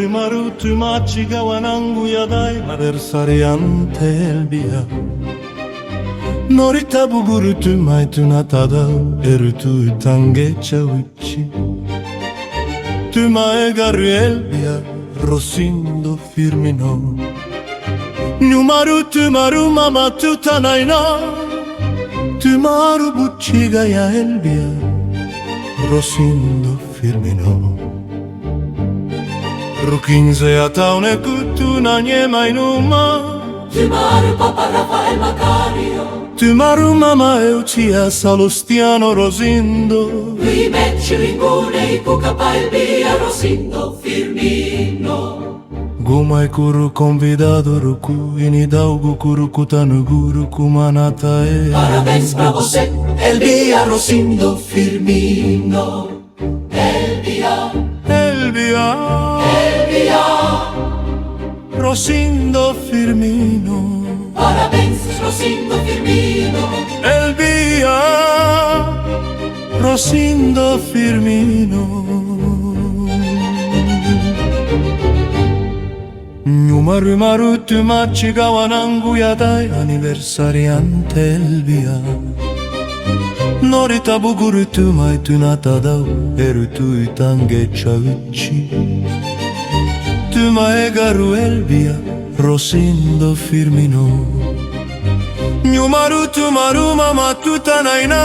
rimaru tu machiga wanangu yadai adversariante elbia Norita buguru tu mai tu natada eru tu tangecha uchi Tu mai garu elbia rosindo firmino Numaru tu maru mama tu tanaina Tu maru buchiga ya elbia rosindo firmino Rukinze ataune kutuna nie mainuma Tu maru papa Rafael Macario Tu maru mama Eucia Salustiano Rosindo Lui mecci ringune i pucapa elbia rosindo firmino Gumai kuru convidado ruku ini daugu kuru kutanu guru kumanata e Parabéns pra você, Elbia Rosindo Firmino Elbia, Elbia Elbia Rosindo Firmino Parabéns Rosindo Firmino Elbia Rosindo Firmino Numaru maru tu machiga wanangu yadai anniversariante elbia Norita buguru tu mai tu natadau eru tu tangecha uchi Tu mai garu elbia rosindo firmino Numaru tu maru mama tu tanaina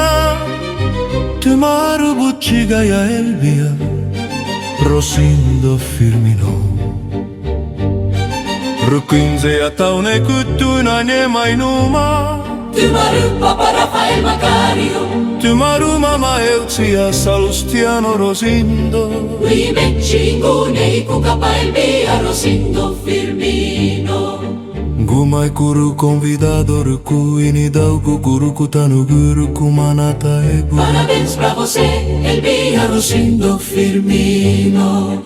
Tu maru buchiga ya elbia rosindo firmino Rukinze ataune kutuna nie mainuma Tu maru papa Rafael Macario Tu maru mama Eucia Salustiano Rosindo Lui mecci ringune i pucapa elbia rosindo firmino Gumai kuru convidado ruku ini daugu guru kutanu guru kumanata egu Parabéns pra você, Elbia Rosindo Firmino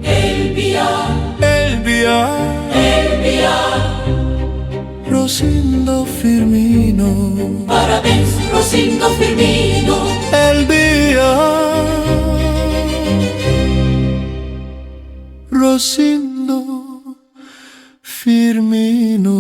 Elbia, Elbia Elbia Rosindo Firmino Parabéns Rosindo Firmino Elbia Rosindo Firmino